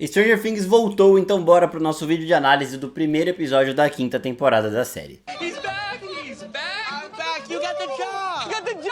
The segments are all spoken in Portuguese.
Stranger Things voltou, então bora pro nosso vídeo de análise do primeiro episódio da quinta temporada da série. He's back! He's back! I'm back! You got the job! You got the job!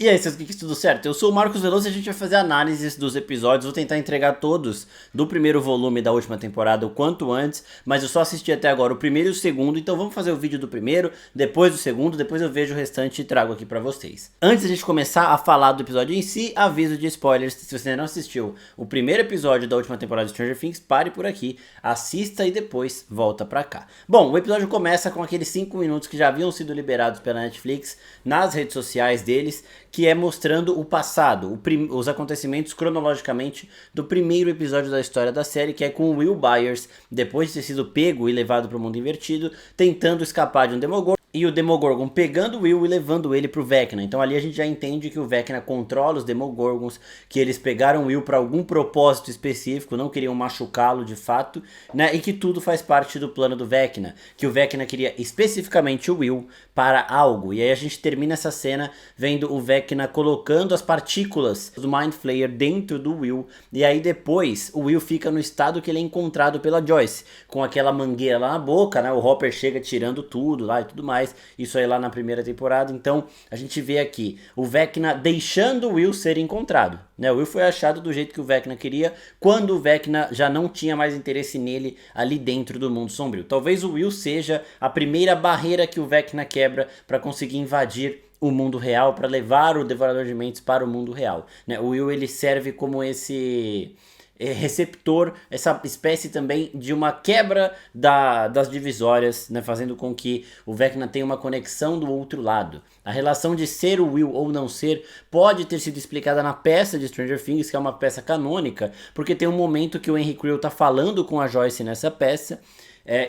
E aí, seus geeks, tudo certo? Eu sou o Marcos Veloso e a gente vai fazer análises dos episódios. Vou tentar entregar todos do primeiro volume da última temporada o quanto antes, mas eu só assisti até agora o primeiro e o segundo, então vamos fazer o vídeo do primeiro, depois do segundo, depois eu vejo o restante e trago aqui pra vocês. Antes de a gente começar a falar do episódio em si, aviso de spoilers. Se você ainda não assistiu o primeiro episódio da última temporada de Stranger Things, pare por aqui, assista e depois volta pra cá. Bom, o episódio começa com aqueles 5 minutos que já haviam sido liberados pela Netflix nas redes sociais deles, que é mostrando o passado, os acontecimentos cronologicamente do primeiro episódio da história da série, que é com o Will Byers, depois de ter sido pego e levado para o mundo invertido, tentando escapar de um Demogorgon, e o Demogorgon pegando o Will e levando ele pro Vecna. Então ali a gente já entende que o Vecna controla os Demogorgons, que eles pegaram o Will para algum propósito específico, não queriam machucá-lo de fato, né? E que tudo faz parte do plano do Vecna, que o Vecna queria especificamente o Will para algo. E aí a gente termina essa cena vendo o Vecna colocando as partículas do Mind Flayer dentro do Will, e aí depois o Will fica no estado que ele é encontrado pela Joyce, com aquela mangueira lá na boca, né? O Hopper chega tirando tudo lá e tudo mais. Isso aí lá na primeira temporada. Então a gente vê aqui o Vecna deixando o Will ser encontrado, né? O Will foi achado do jeito que o Vecna queria, quando o Vecna já não tinha mais interesse nele ali dentro do mundo sombrio. Talvez o Will seja a primeira barreira que o Vecna quebra para conseguir invadir o mundo real, para levar o Devorador de Mentes para o mundo real, né? O Will, ele serve como esse receptor, essa espécie também de uma quebra das divisórias, né, fazendo com que o Vecna tenha uma conexão do outro lado. A relação de ser o Will ou não ser pode ter sido explicada na peça de Stranger Things, que é uma peça canônica, porque tem um momento que o Henry Creel tá falando com a Joyce nessa peça.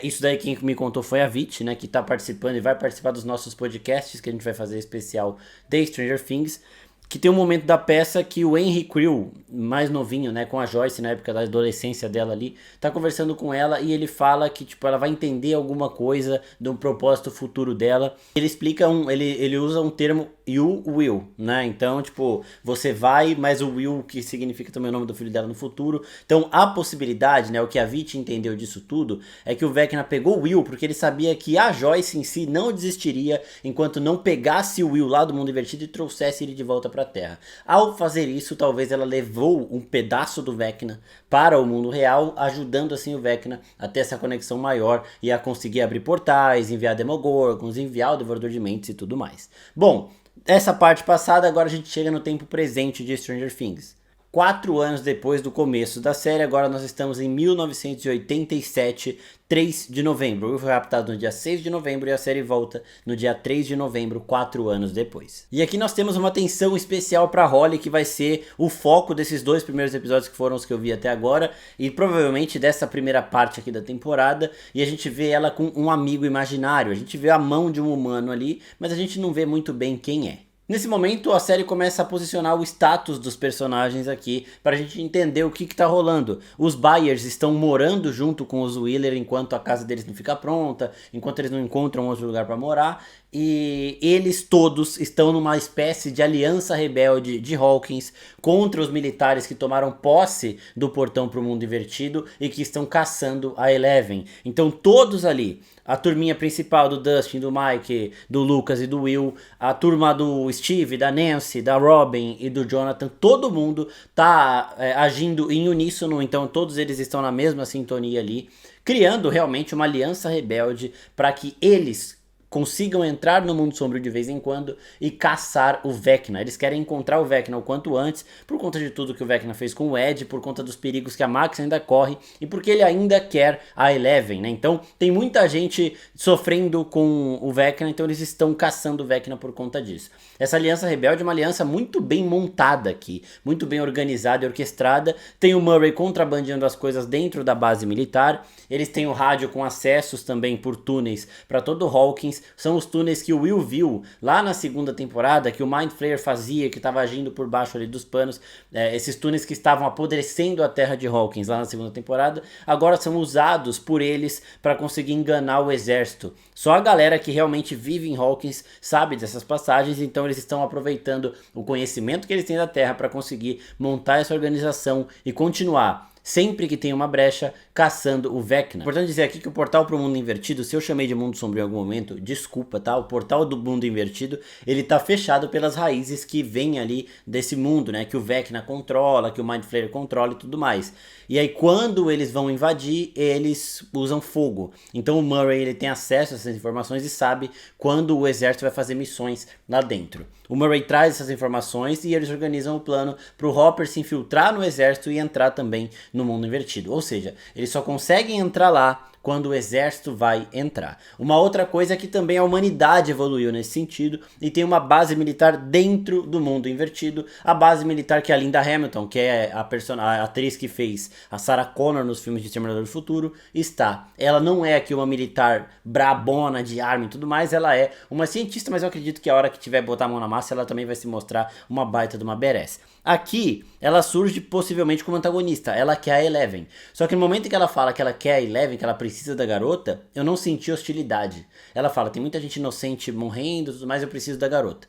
Isso daí quem me contou foi a Vit, né, que tá participando e vai participar dos nossos podcasts que a gente vai fazer especial de Stranger Things. Que tem um momento da peça que o Henry Creel, mais novinho, né, com a Joyce na época da adolescência dela ali, tá conversando com ela e ele fala que, tipo, ela vai entender alguma coisa de um propósito futuro dela. Ele explica ele usa um termo you will, né? Então, tipo, você vai, mas o will, que significa também o nome do filho dela no futuro. Então, a possibilidade, né, o que a Vit entendeu disso tudo, é que o Vecna pegou o Will porque ele sabia que a Joyce em si não desistiria enquanto não pegasse o Will lá do mundo invertido e trouxesse ele de volta para a Terra. Ao fazer isso, talvez ela levou um pedaço do Vecna para o mundo real, ajudando assim o Vecna a ter essa conexão maior e a conseguir abrir portais, enviar Demogorgons, enviar o Devorador de Mentes e tudo mais. Bom, essa parte passada, agora a gente chega no tempo presente de Stranger Things. 4 anos depois do começo da série, agora nós estamos em 1987, 3 de novembro. O Will foi raptado no dia 6 de novembro e a série volta no dia 3 de novembro, 4 anos depois. E aqui nós temos uma atenção especial para Holly, que vai ser o foco desses 2 primeiros episódios que foram os que eu vi até agora, e provavelmente dessa primeira parte aqui da temporada, e a gente vê ela com um amigo imaginário. A gente vê a mão de um humano ali, mas a gente não vê muito bem quem é. Nesse momento a série começa a posicionar o status dos personagens aqui para a gente entender o que tá rolando. Os Byers estão morando junto com os Wheeler enquanto a casa deles não fica pronta, enquanto eles não encontram outro lugar para morar. E eles todos estão numa espécie de aliança rebelde de Hawkins contra os militares que tomaram posse do portão para o mundo invertido e que estão caçando a Eleven. Então todos ali, a turminha principal do Dustin, do Mike, do Lucas e do Will, a turma do Steve, da Nancy, da Robin e do Jonathan, todo mundo tá agindo em uníssono, então todos eles estão na mesma sintonia ali, criando realmente uma aliança rebelde para que eles consigam entrar no mundo sombrio de vez em quando e caçar o Vecna. Eles querem encontrar o Vecna o quanto antes, por conta de tudo que o Vecna fez com o Ed, por conta dos perigos que a Max ainda corre e porque ele ainda quer a Eleven, né? Então tem muita gente sofrendo com o Vecna, então eles estão caçando o Vecna por conta disso. Essa aliança rebelde é uma aliança muito bem montada aqui, muito bem organizada e orquestrada. Tem o Murray contrabandeando as coisas dentro da base militar, eles têm o rádio com acessos também por túneis para todo o Hawkins, Hawkins, são os túneis que o Will viu lá na segunda temporada, que o Mind Flayer fazia, que estava agindo por baixo ali dos panos, esses túneis que estavam apodrecendo a terra de Hawkins lá na segunda temporada, agora são usados por eles para conseguir enganar o exército. Só a galera que realmente vive em Hawkins sabe dessas passagens, então eles estão aproveitando o conhecimento que eles têm da terra para conseguir montar essa organização e continuar, sempre que tem uma brecha, caçando o Vecna. Importante dizer aqui que o portal para o mundo invertido, se eu chamei de mundo sombrio em algum momento, desculpa, tá? O portal do mundo invertido, ele tá fechado pelas raízes que vêm ali desse mundo, né? Que o Vecna controla, que o Mind Flayer controla e tudo mais. E aí quando eles vão invadir, eles usam fogo. Então o Murray, ele tem acesso a essas informações e sabe quando o exército vai fazer missões lá dentro. O Murray traz essas informações e eles organizam o plano para o Hopper se infiltrar no exército e entrar também no mundo invertido. Ou seja, eles só conseguem entrar lá quando o exército vai entrar. Uma outra coisa é que também a humanidade evoluiu nesse sentido e tem uma base militar dentro do mundo invertido. A base militar que é a Linda Hamilton, que é a atriz que fez a Sarah Connor nos filmes de Exterminador do Futuro, está. Ela não é aqui uma militar brabona de arma e tudo mais, ela é uma cientista, mas eu acredito que a hora que tiver botar a mão na massa, ela também vai se mostrar uma baita de uma badass. Aqui, ela surge possivelmente como antagonista, ela quer a Eleven. Só que no momento em que ela fala que ela quer a Eleven, que ela precisa da garota, eu não senti hostilidade. Ela fala, tem muita gente inocente morrendo, mas eu preciso da garota.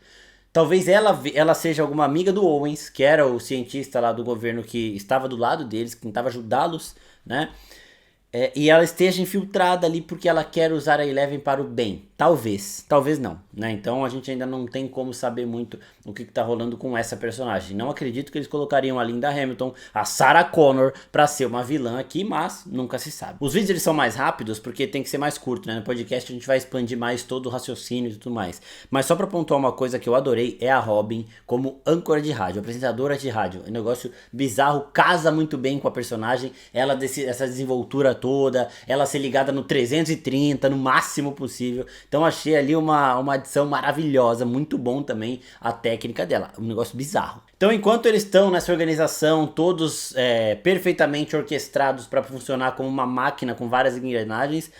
Talvez ela seja alguma amiga do Owens, que era o cientista lá do governo que estava do lado deles, que tentava ajudá-los, né? E ela esteja infiltrada ali porque ela quer usar a Eleven para o bem. Talvez não, né? Então a gente ainda não tem como saber muito o que tá rolando com essa personagem. Não acredito que eles colocariam a Linda Hamilton, a Sarah Connor, pra ser uma vilã aqui, mas nunca se sabe. Os vídeos eles são mais rápidos porque tem que ser mais curto, né? No podcast a gente vai expandir mais todo o raciocínio e tudo mais. Mas só pra pontuar uma coisa que eu adorei é a Robin como âncora de rádio, apresentadora de rádio. É um negócio bizarro, casa muito bem com a personagem, essa desenvoltura toda, ela ser ligada no 330, no máximo possível. Então achei ali uma adição maravilhosa, muito bom também a técnica dela, um negócio bizarro. Então enquanto eles estão nessa organização, todos perfeitamente orquestrados para funcionar como uma máquina com várias engrenagens,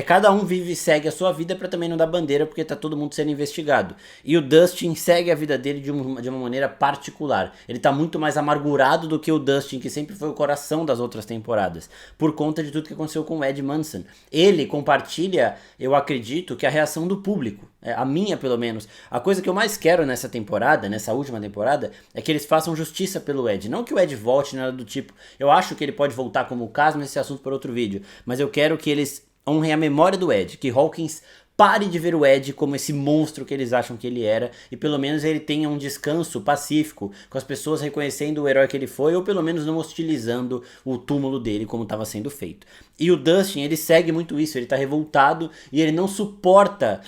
cada um vive e segue a sua vida para também não dar bandeira, porque tá todo mundo sendo investigado. E o Dustin segue a vida dele de uma maneira particular. Ele tá muito mais amargurado do que o Dustin, que sempre foi o coração das outras temporadas, por conta de tudo que aconteceu com o Ed Manson. Ele compartilha, eu acredito, que a reação do público, a minha pelo menos. A coisa que eu mais quero nessa temporada, nessa última temporada, é que eles façam justiça pelo Ed. Não que o Ed volte, nada do tipo. Eu acho que ele pode voltar como caso nesse assunto para outro vídeo, mas eu quero que eles honrem a memória do Ed, que Hawkins pare de ver o Ed como esse monstro que eles acham que ele era, e pelo menos ele tenha um descanso pacífico, com as pessoas reconhecendo o herói que ele foi, ou pelo menos não hostilizando o túmulo dele como estava sendo feito. E o Dustin, ele segue muito isso, ele tá revoltado e ele não suporta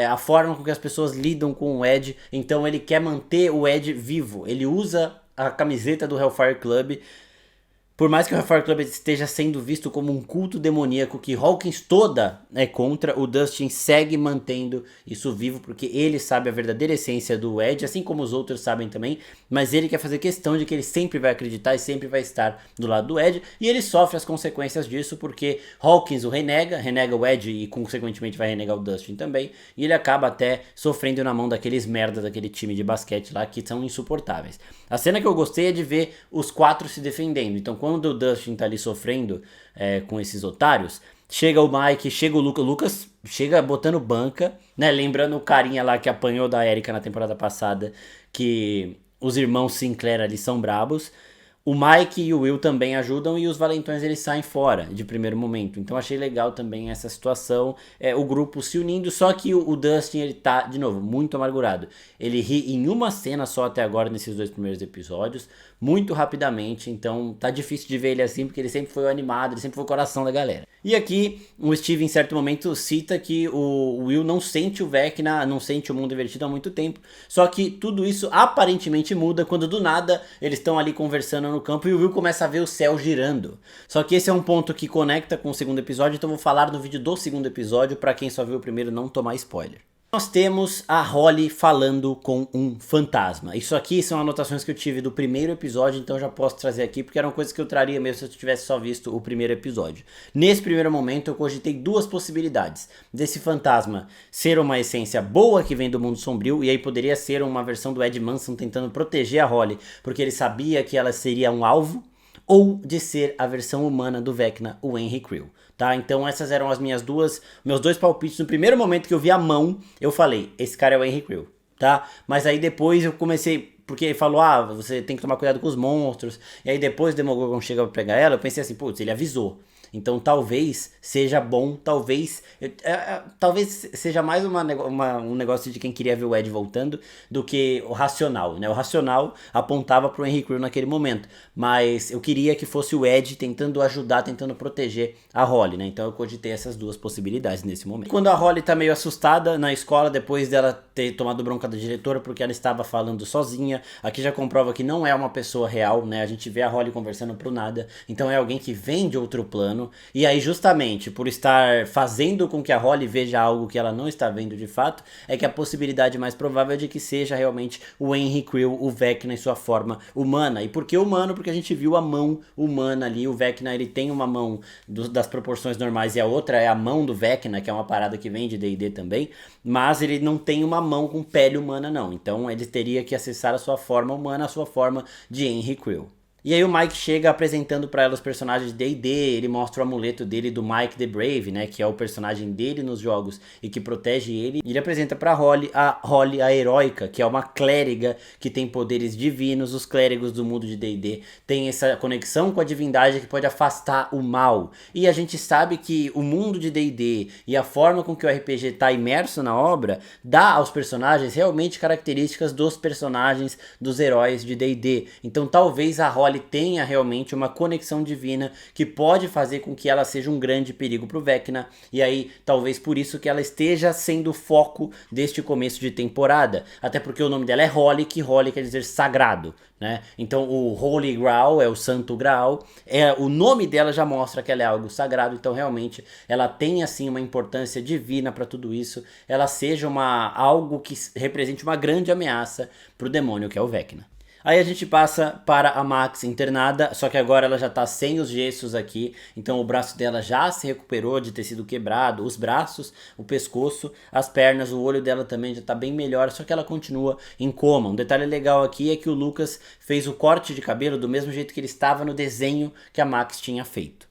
a forma com que as pessoas lidam com o Ed, então ele quer manter o Ed vivo. Ele usa a camiseta do Hellfire Club. Por mais que o Hellfire Club esteja sendo visto como um culto demoníaco que Hawkins toda é contra, o Dustin segue mantendo isso vivo porque ele sabe a verdadeira essência do Ed, assim como os outros sabem também, mas ele quer fazer questão de que ele sempre vai acreditar e sempre vai estar do lado do Ed, e ele sofre as consequências disso porque Hawkins o renega o Ed e consequentemente vai renegar o Dustin também, e ele acaba até sofrendo na mão daqueles merda daquele time de basquete lá que são insuportáveis. A cena que eu gostei é de ver os quatro se defendendo, então quando o Dustin tá ali sofrendo com esses otários, chega o Mike, chega o Lucas chega botando banca, né, lembrando o carinha lá que apanhou da Erika na temporada passada, que os irmãos Sinclair ali são brabos. O Mike e o Will também ajudam e os valentões eles saem fora de primeiro momento. Então achei legal também essa situação, o grupo se unindo, só que o Dustin ele tá, de novo, muito amargurado. Ele ri em uma cena só até agora nesses 2 primeiros episódios, muito rapidamente, então tá difícil de ver ele assim, porque ele sempre foi o animado, ele sempre foi o coração da galera. E aqui o Steve em certo momento cita que o Will não sente o Vecna, não sente o mundo invertido há muito tempo, só que tudo isso aparentemente muda quando do nada eles estão ali conversando no campo e o Will começa a ver o céu girando. Só que esse é um ponto que conecta com o segundo episódio, então eu vou falar no vídeo do segundo episódio para quem só viu o primeiro não tomar spoiler. Nós temos a Holly falando com um fantasma. Isso aqui são anotações que eu tive do primeiro episódio, então já posso trazer aqui, porque eram coisas que eu traria mesmo se eu tivesse só visto o primeiro episódio. Nesse primeiro momento eu cogitei duas possibilidades. Desse fantasma ser uma essência boa que vem do mundo sombrio, e aí poderia ser uma versão do Ed Manson tentando proteger a Holly, porque ele sabia que ela seria um alvo, ou de ser a versão humana do Vecna, o Henry Creel. Tá? Então essas eram as meus dois palpites. No primeiro momento que eu vi a mão, eu falei, esse cara é o Henry Creel, tá? Mas aí depois eu comecei, porque ele falou, você tem que tomar cuidado com os monstros, e aí depois o Demogorgon chega pra pegar ela, eu pensei assim, putz, ele avisou. Então talvez seja bom, talvez seja mais um negócio de quem queria ver o Ed voltando do que o racional, né? O racional apontava pro Henry Creel naquele momento, mas eu queria que fosse o Ed tentando ajudar, tentando proteger a Holly, né? Então eu cogitei essas duas possibilidades nesse momento. Quando a Holly tá meio assustada na escola, depois dela ter tomado bronca da diretora porque ela estava falando sozinha, aqui já comprova que não é uma pessoa real, né? A gente vê a Holly conversando pro nada, então é alguém que vem de outro plano. E aí justamente por estar fazendo com que a Holly veja algo que ela não está vendo de fato, é que a possibilidade mais provável é de que seja realmente o Henry Creel, o Vecna em sua forma humana. E por que humano? Porque a gente viu a mão humana ali, o Vecna ele tem uma mão das proporções normais e a outra é a mão do Vecna, que é uma parada que vem de D&D também, mas ele não tem uma mão com pele humana não, então ele teria que acessar a sua forma humana, a sua forma de Henry Creel. E aí o Mike chega apresentando pra ela os personagens de D&D, ele mostra o amuleto dele do Mike the Brave, né, que é o personagem dele nos jogos e que protege ele. E ele apresenta pra Holly a heróica, que é uma clériga que tem poderes divinos. Os clérigos do mundo de D&D têm essa conexão com a divindade que pode afastar o mal. E a gente sabe que o mundo de D&D e a forma com que o RPG tá imerso na obra dá aos personagens realmente características dos personagens, dos heróis de D&D. Então talvez a Holly tenha realmente uma conexão divina que pode fazer com que ela seja um grande perigo pro Vecna, e aí talvez por isso que ela esteja sendo o foco deste começo de temporada, até porque o nome dela é Holly, que Holly quer dizer sagrado, né? Então o Holy Grail é o Santo Graal, o nome dela já mostra que ela é algo sagrado, então realmente ela tem assim uma importância divina para tudo isso, ela seja algo que represente uma grande ameaça pro demônio que é o Vecna. Aí a gente passa para a Max internada, só que agora ela já tá sem os gessos aqui, então o braço dela já se recuperou de ter sido quebrado, os braços, o pescoço, as pernas, o olho dela também já tá bem melhor, só que ela continua em coma. Um detalhe legal aqui é que o Lucas fez o corte de cabelo do mesmo jeito que ele estava no desenho que a Max tinha feito.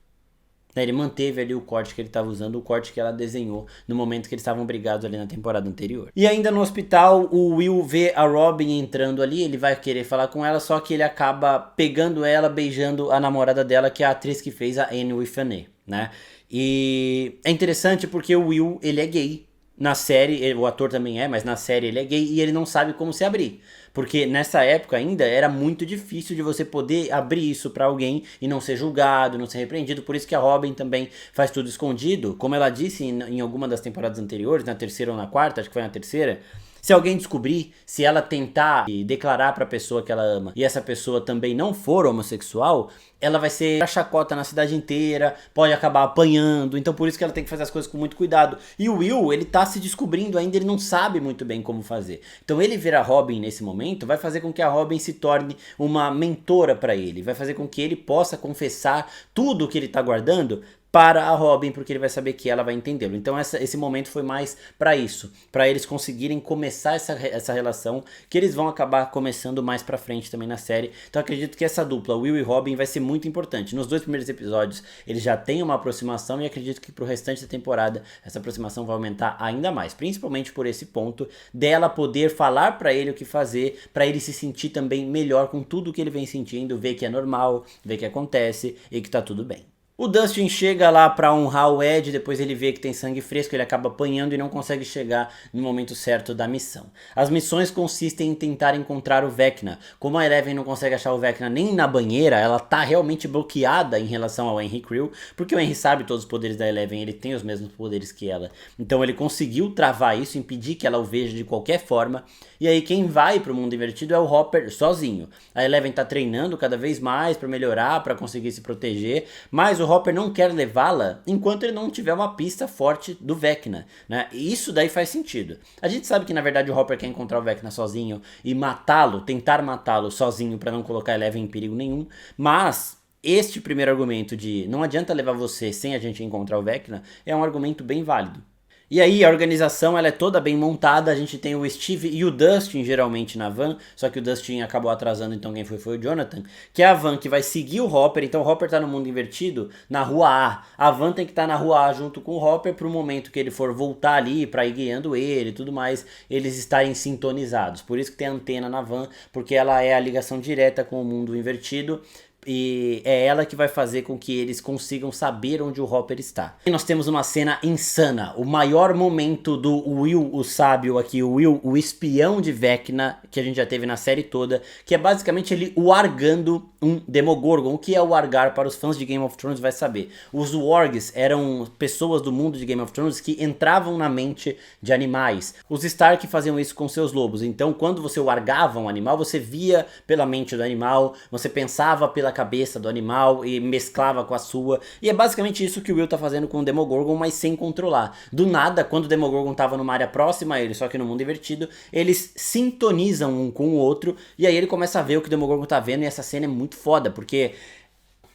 Ele manteve ali o corte que ele estava usando, o corte que ela desenhou no momento que eles estavam brigados ali na temporada anterior. E ainda no hospital, o Will vê a Robin entrando ali, ele vai querer falar com ela, só que ele acaba pegando ela, beijando a namorada dela, que é a atriz que fez a Anne Withnae, né? E é interessante porque o Will, ele é gay. Na série, o ator também é, mas na série ele é gay e ele não sabe como se abrir. Porque nessa época ainda era muito difícil de você poder abrir isso pra alguém e não ser julgado, não ser repreendido. Por isso que a Robin também faz tudo escondido. Como ela disse em alguma das temporadas anteriores, na terceira ou na quarta, acho que foi na terceira. Se alguém descobrir, se ela tentar declarar pra pessoa que ela ama e essa pessoa também não for homossexual, ela vai ser a chacota na cidade inteira, pode acabar apanhando, então por isso que ela tem que fazer as coisas com muito cuidado. E o Will, ele tá se descobrindo ainda, ele não sabe muito bem como fazer. Então ele ver a Robin nesse momento vai fazer com que a Robin se torne uma mentora pra ele, vai fazer com que ele possa confessar tudo o que ele tá guardando para a Robin, porque ele vai saber que ela vai entendê-lo. Então esse momento foi mais para isso, para eles conseguirem começar essa relação, que eles vão acabar começando mais pra frente também na série. Então acredito que essa dupla, Will e Robin, vai ser muito importante. Nos dois primeiros episódios eles já têm uma aproximação e acredito que pro restante da temporada essa aproximação vai aumentar ainda mais, principalmente por esse ponto dela poder falar pra ele o que fazer, pra ele se sentir também melhor com tudo que ele vem sentindo, ver que é normal, ver que acontece e que tá tudo bem. O Dustin chega lá pra honrar o Ed, depois ele vê que tem sangue fresco, ele acaba apanhando e não consegue chegar no momento certo da missão. As missões consistem em tentar encontrar o Vecna. Como a Eleven não consegue achar o Vecna nem na banheira, ela tá realmente bloqueada em relação ao Henry Creel, porque o Henry sabe todos os poderes da Eleven, ele tem os mesmos poderes que ela. Então ele conseguiu travar isso, impedir que ela o veja de qualquer forma, e aí quem vai pro mundo invertido é o Hopper sozinho. A Eleven tá treinando cada vez mais pra melhorar, pra conseguir se proteger, mas o o Hopper não quer levá-la enquanto ele não tiver uma pista forte do Vecna, né? E isso daí faz sentido. A gente sabe que na verdade o Hopper quer encontrar o Vecna sozinho e matá-lo, tentar matá-lo sozinho para não colocar Eleven em perigo nenhum, mas este primeiro argumento de não adianta levar você sem a gente encontrar o Vecna é um argumento bem válido. E aí a organização ela é toda bem montada, a gente tem o Steve e o Dustin geralmente na van, só que o Dustin acabou atrasando, então quem foi o Jonathan, que é a van que vai seguir o Hopper, então o Hopper tá no mundo invertido, na rua A van tem que estar na rua A junto com o Hopper pro momento que ele for voltar ali pra ir guiando ele e tudo mais, eles estarem sintonizados, por isso que tem a antena na van, porque ela é a ligação direta com o mundo invertido, e é ela que vai fazer com que eles consigam saber onde o Hopper está. E nós temos uma cena insana, o maior momento do Will, o sábio aqui, o Will, o espião de Vecna, que a gente já teve na série toda, que é basicamente ele wargando um Demogorgon. O que é wargar para os fãs de Game of Thrones vai saber. Os wargs eram pessoas do mundo de Game of Thrones que entravam na mente de animais. Os Stark faziam isso com seus lobos, então quando você wargava um animal, você via pela mente do animal, você pensava pela cabeça do animal e mesclava com a sua, e é basicamente isso que o Will tá fazendo com o Demogorgon, mas sem controlar. Do nada, quando o Demogorgon tava numa área próxima a ele, só que no mundo invertido, eles sintonizam um com o outro, e aí ele começa a ver o que o Demogorgon tá vendo, e essa cena é muito foda, porque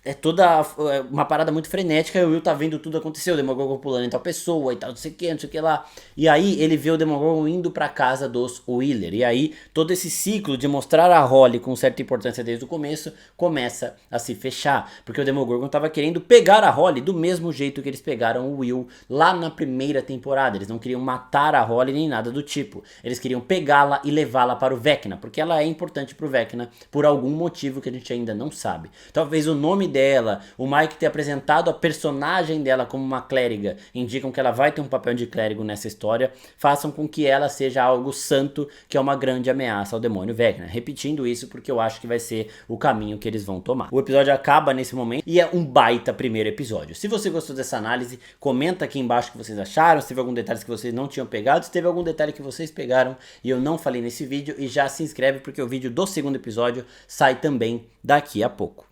é toda uma parada muito frenética, e o Will tá vendo tudo acontecer, o Demogorgon pulando em tal pessoa e tal, não sei o que lá. E aí ele vê o Demogorgon indo pra casa dos Wheeler. E aí todo esse ciclo de mostrar a Holly com certa importância desde o começo começa a se fechar. Porque o Demogorgon tava querendo pegar a Holly do mesmo jeito que eles pegaram o Will lá na primeira temporada. Eles não queriam matar a Holly nem nada do tipo. Eles queriam pegá-la e levá-la para o Vecna, porque ela é importante pro Vecna por algum motivo que a gente ainda não sabe. Talvez o nome dela, o Mike ter apresentado a personagem dela como uma clériga, indicam que ela vai ter um papel de clérigo nessa história, façam com que ela seja algo santo, que é uma grande ameaça ao demônio Vecna. Repetindo isso porque eu acho que vai ser o caminho que eles vão tomar. O episódio acaba nesse momento e é um baita primeiro episódio. Se você gostou dessa análise, comenta aqui embaixo o que vocês acharam, se teve algum detalhe que vocês não tinham pegado, se teve algum detalhe que vocês pegaram e eu não falei nesse vídeo, e já se inscreve porque o vídeo do segundo episódio sai também daqui a pouco.